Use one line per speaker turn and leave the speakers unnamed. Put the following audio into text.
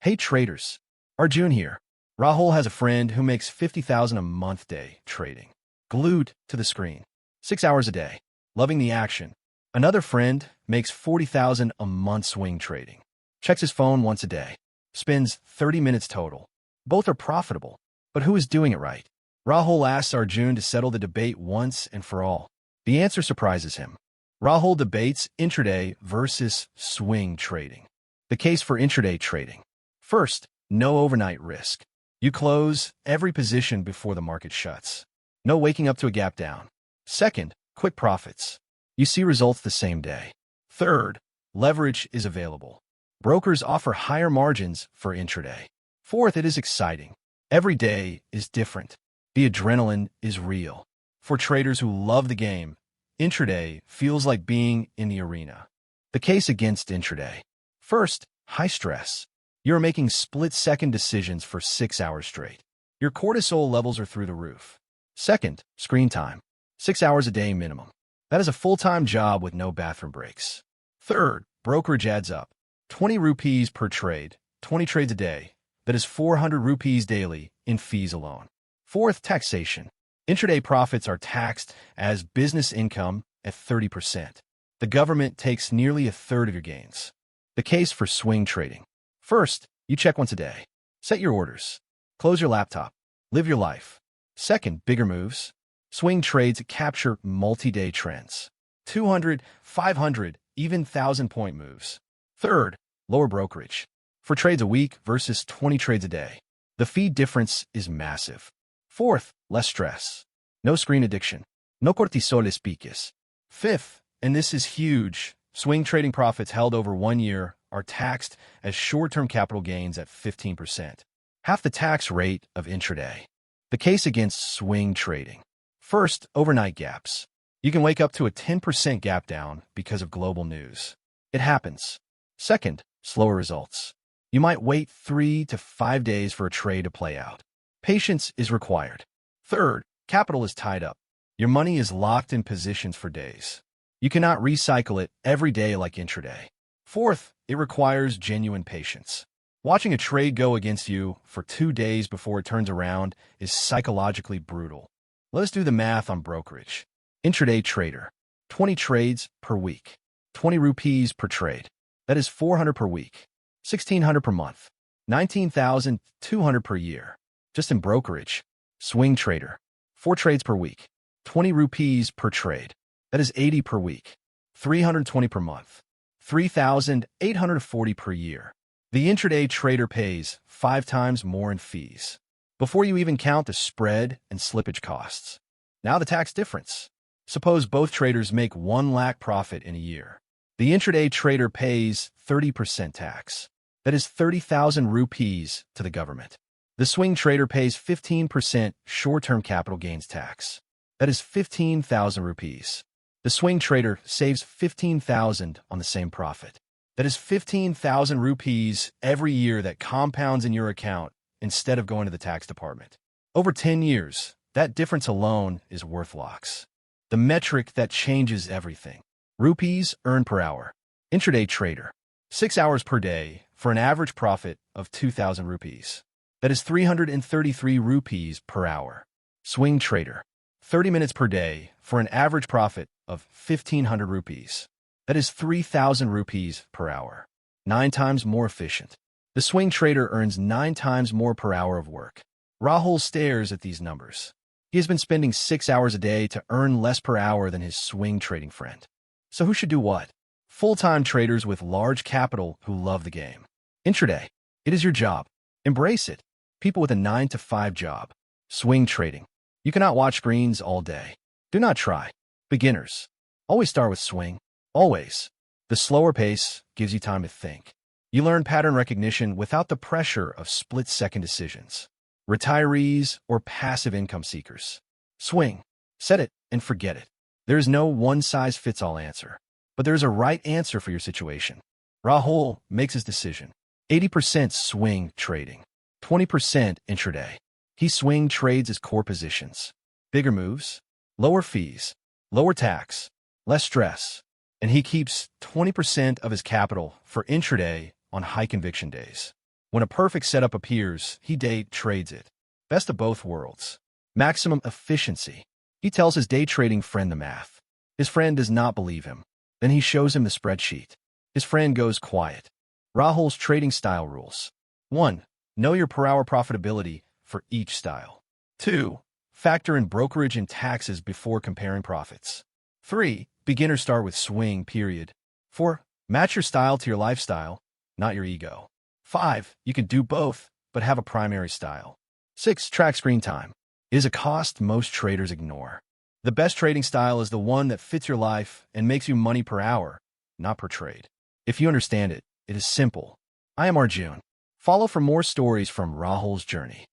Hey traders, Arjun here. Rahul has a friend who makes 50,000 a month day trading. Glued to the screen. 6 hours a day. Loving the action. Another friend makes 40,000 a month swing trading. Checks his phone once a day. Spends 30 minutes total. Both are profitable. But who is doing it right? Rahul asks Arjun to settle the debate once and for all. The answer surprises him. Rahul debates intraday versus swing trading. The case for intraday trading. First, no overnight risk. You close every position before the market shuts. No waking up to a gap down. Second, quick profits. You see results the same day. Third, leverage is available. Brokers offer higher margins for intraday. Fourth, it is exciting. Every day is different. The adrenaline is real. For traders who love the game, intraday feels like being in the arena. The case against intraday. First, high stress. You're making split-second decisions for 6 hours straight. Your cortisol levels are through the roof. Second, screen time. 6 hours a day minimum. That is a full-time job with no bathroom breaks. Third, brokerage adds up. 20 rupees per trade, 20 trades a day. That is 400 rupees daily in fees alone. Fourth, taxation. Intraday profits are taxed as business income at 30%. The government takes nearly a third of your gains. The case for swing trading. First, you check once a day. Set your orders. Close your laptop. Live your life. Second, bigger moves. Swing trades capture multi-day trends. 200, 500, even 1,000-point moves. Third, lower brokerage. For trades a week versus 20 trades a day. The fee difference is massive. Fourth, less stress. No screen addiction. No cortisol piques. Fifth, and this is huge, swing trading profits held over 1 year are taxed as short-term capital gains at 15%. Half the tax rate of intraday. The case against swing trading. First, overnight gaps. You can wake up to a 10% gap down because of global news. It happens. Second, slower results. You might wait 3 to 5 days for a trade to play out. Patience is required. Third, capital is tied up. Your money is locked in positions for days. You cannot recycle it every day like intraday. Fourth, it requires genuine patience. Watching a trade go against you for 2 days before it turns around is psychologically brutal. Let us do the math on brokerage. Intraday trader. 20 trades per week. 20 rupees per trade. That is 400 per week. 1,600 per month. 19,200 per year. Just in brokerage. Swing trader. 4 trades per week. 20 rupees per trade. That is 80 per week. 320 per month. 3,840 per year. The intraday trader pays 5 times more in fees before you even count the spread and slippage costs. Now the tax difference. Suppose both traders make 1 lakh profit in a year. The intraday trader pays 30% tax. That is 30,000 rupees to the government. The swing trader pays 15% short-term capital gains tax. That is 15,000 rupees. The swing trader saves 15,000 on the same profit. That is 15,000 rupees every year that compounds in your account instead of going to the tax department. Over 10 years, that difference alone is worth lakhs. The metric that changes everything. Rupees earned per hour. Intraday trader. 6 hours per day for an average profit of 2,000 rupees. That is 333 rupees per hour. Swing trader. 30 minutes per day for an average profit of 1,500 rupees. That is 3,000 rupees per hour. 9 times more efficient. The swing trader earns 9 times more per hour of work. Rahul stares at these numbers. He has been spending 6 hours a day to earn less per hour than his swing trading friend. So who should do what? Full-time traders with large capital who love the game. Intraday. It is your job. Embrace it. People with a 9-to-5 job. Swing trading. You cannot watch screens all day. Do not try. Beginners. Always start with swing. Always. The slower pace gives you time to think. You learn pattern recognition without the pressure of split-second decisions. Retirees or passive income seekers. Swing. Set it and forget it. There is no one-size-fits-all answer. But there is a right answer for your situation. Rahul makes his decision. 80% swing trading. 20% intraday. He swing trades his core positions. Bigger moves, lower fees, lower tax, less stress, and he keeps 20% of his capital for intraday on high conviction days. When a perfect setup appears, he day trades it. Best of both worlds. Maximum efficiency. He tells his day trading friend the math. His friend does not believe him. Then he shows him the spreadsheet. His friend goes quiet. Rahul's trading style rules. 1. Know your per hour profitability for each style. 2. Factor in brokerage and taxes before comparing profits. 3. Beginners start with swing, period. 4. Match your style to your lifestyle, not your ego. 5. You can do both, but have a primary style. 6. Track screen time. Is a cost most traders ignore. The best trading style is the one that fits your life and makes you money per hour, not per trade. If you understand it, it is simple. I am Arjun. Follow for more stories from Rahul's journey.